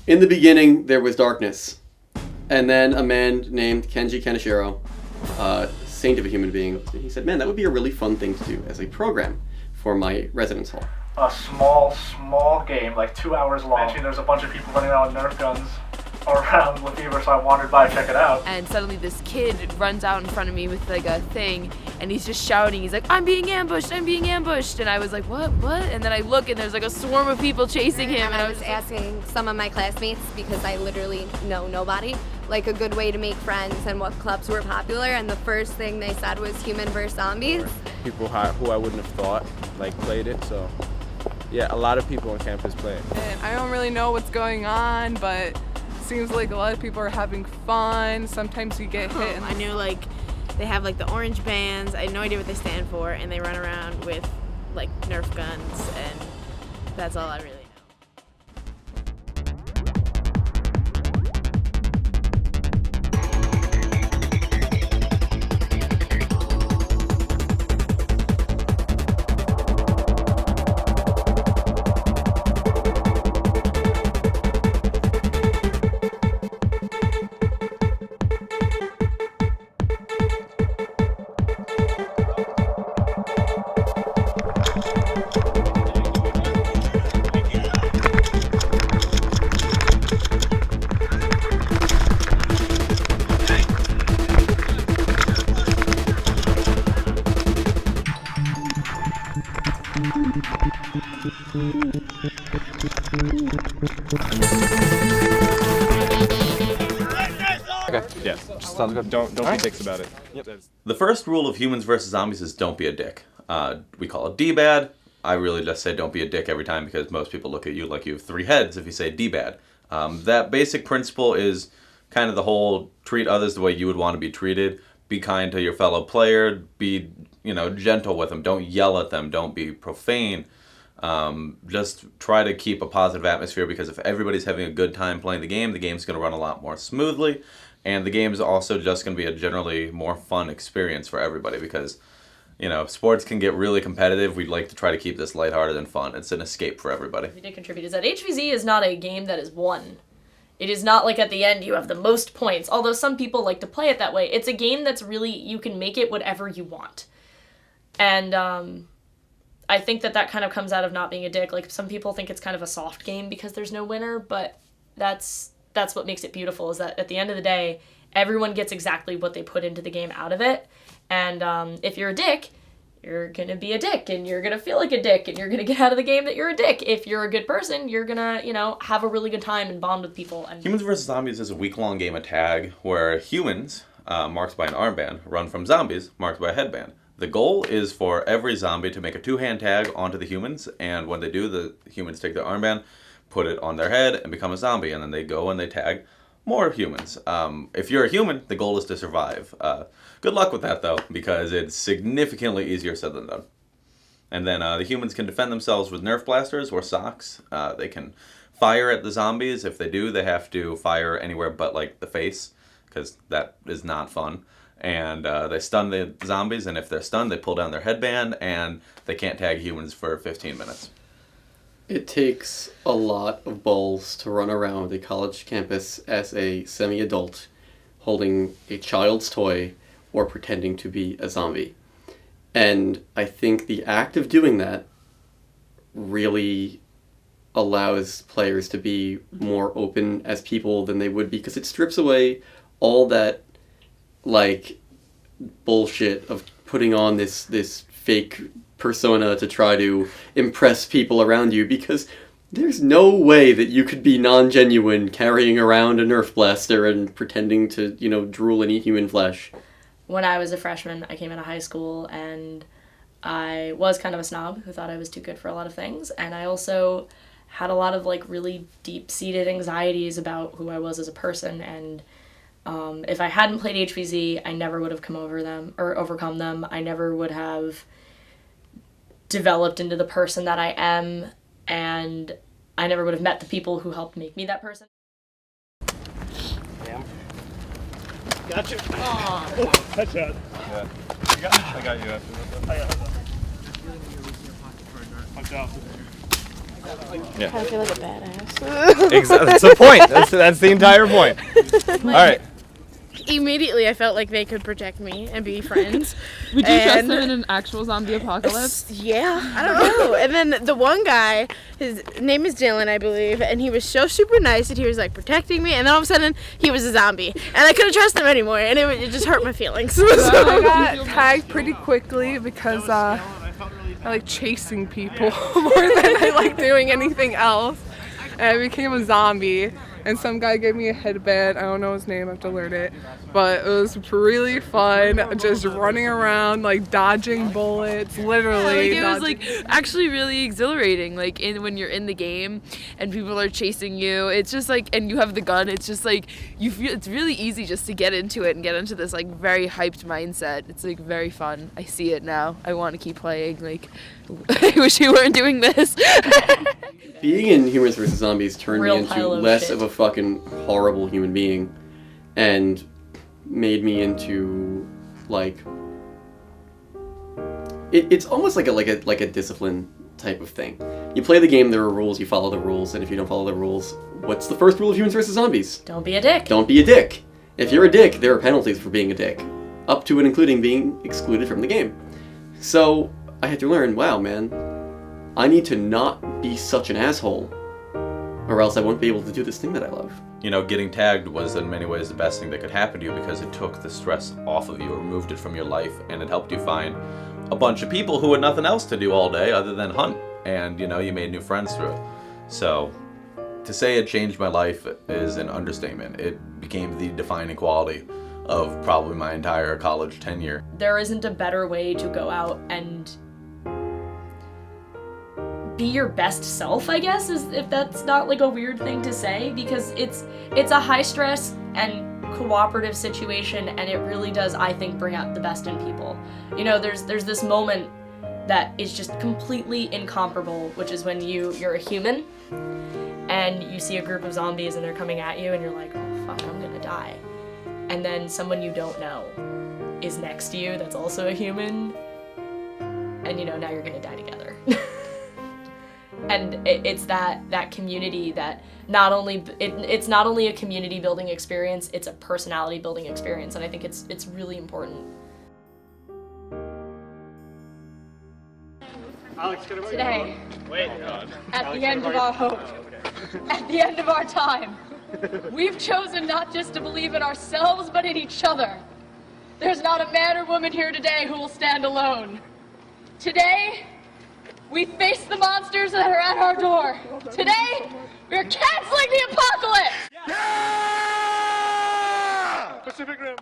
In the beginning, there was darkness. And then a man named Kenji Kaneshiro, saint of a human being, he said, man, that would be a really fun thing to do as a program for my residence hall. A small game, like 2 hours long. There's a bunch of people running around with Nerf guns around Lefevre, so I wandered by to check it out. And suddenly this kid runs out in front of me with like a thing, and he's just shouting, he's like, I'm being ambushed, I'm being ambushed. And I was like, what? And then I look and there's like a swarm of people chasing him. And I was asking some of my classmates, because I literally know nobody, like a good way to make friends and what clubs were popular, and the first thing they said was Human vs. Zombies. People who I wouldn't have thought played it, so yeah, a lot of people on campus play it. And I don't really know what's going on, but it seems like a lot of people are having fun. Sometimes we get hit. I knew like they have like the orange bands. I had no idea what they stand for, and they run around with like Nerf guns, and that's all I really know. Okay. Yeah. Just sounds good. Don't be dicks about it. Yep. The first rule of Humans vs. Zombies is don't be a dick. We call it D-bad. I really just say don't be a dick every time because most people look at you like you have 3 heads if you say D-bad. That basic principle is kind of the whole treat others the way you would want to be treated. Be kind to your fellow player. Be, gentle with them. Don't yell at them. Don't be profane. Just try to keep a positive atmosphere because if everybody's having a good time playing the game's going to run a lot more smoothly. And the game's also just going to be a generally more fun experience for everybody because, sports can get really competitive. We'd like to try to keep this lighthearted and fun. It's an escape for everybody. We did contribute is that HVZ is not a game that is won. It is not like at the end you have the most points, although some people like to play it that way. It's a game that's really, you can make it whatever you want. And I think that kind of comes out of not being a dick. Like, some people think it's kind of a soft game because there's no winner, but that's what makes it beautiful, is that at the end of the day, everyone gets exactly what they put into the game out of it. And if you're a dick, you're going to be a dick, and you're going to feel like a dick, and you're going to get out of the game that you're a dick. If you're a good person, you're going to, have a really good time and bond with people. And Humans vs. Zombies is a week-long game of tag where humans, marked by an armband, run from zombies, marked by a headband. The goal is for every zombie to make a 2-hand tag onto the humans, and when they do, the humans take their armband, put it on their head, and become a zombie, and then they go and they tag more humans. If you're a human, the goal is to survive. Good luck with that, though, because it's significantly easier said than done. And then the humans can defend themselves with Nerf blasters or socks. They can fire at the zombies. If they do, they have to fire anywhere but, the face, because that is not fun. And they stun the zombies, and if they're stunned, they pull down their headband, and they can't tag humans for 15 minutes. It takes a lot of balls to run around a college campus as a semi-adult holding a child's toy or pretending to be a zombie. And I think the act of doing that really allows players to be more open as people than they would be, because it strips away all that bullshit of putting on this fake persona to try to impress people around you, because there's no way that you could be non-genuine carrying around a Nerf blaster and pretending to, drool and eat human flesh. When I was a freshman, I came out of high school, and I was kind of a snob who thought I was too good for a lot of things, and I also had a lot of really deep-seated anxieties about who I was as a person, and if I hadn't played HVZ, I never would have overcome them. I never would have developed into the person that I am, and I never would have met the people who helped make me that person. Damn. Gotcha. Oh. Headshot. Yeah. I got you after that. I got it. Watch out. Yeah. I feel like a badass. Exactly. That's the point. That's the entire point. All right. Immediately, I felt like they could protect me and be friends. Would you trust them in an actual zombie apocalypse? Yeah, I don't know. And then the one guy, his name is Dylan, I believe, and he was so super nice that he was like protecting me, and then all of a sudden he was a zombie, and I couldn't trust him anymore, and it just hurt my feelings. I got tagged pretty quickly because I like chasing people more than I like doing anything else, and I became a zombie. And some guy gave me a headband. I don't know his name. I have to learn it. But it was really fun, just running around, like dodging bullets, literally. It was like actually really exhilarating. Like when you're in the game and people are chasing you, it's just like, and you have the gun. It's just like you feel it's really easy just to get into it and get into this like very hyped mindset. It's like very fun. I see it now. I want to keep playing. Like I wish you weren't doing this. Being in Humans vs. Zombies turned me into less shit. of a fucking horrible human being and made me into like it's almost like a discipline type of thing. You play the game, there are rules, you follow the rules, and if you don't follow the rules, what's the first rule of Humans vs. Zombies? Don't be a dick. Don't be a dick. If you're a dick, there are penalties for being a dick, up to and including being excluded from the game. So I had to learn, wow, man, I need to not be such an asshole, or else I won't be able to do this thing that I love. You know, getting tagged was in many ways the best thing that could happen to you because it took the stress off of you, removed it from your life, and it helped you find a bunch of people who had nothing else to do all day other than hunt. And, you know, you made new friends through it. So, to say it changed my life is an understatement. It became the defining quality of probably my entire college tenure. There isn't a better way to go out and be your best self, I guess, if that's not like a weird thing to say, because it's a high stress and cooperative situation, and it really does, I think, bring out the best in people. You know, there's this moment that is just completely incomparable, which is when you're a human and you see a group of zombies and they're coming at you and you're like, oh fuck, I'm gonna die. And then someone you don't know is next to you that's also a human, and you know, now you're gonna die together. And it's that community that it's not only a community building experience, it's a personality building experience, and I think it's really important. Today, at the end of our hope, at the end of our time, we've chosen not just to believe in ourselves, but in each other. There's not a man or woman here today who will stand alone. Today, we face the monsters that are at our door. Today, we're canceling the apocalypse! Yeah! Pacific Rim.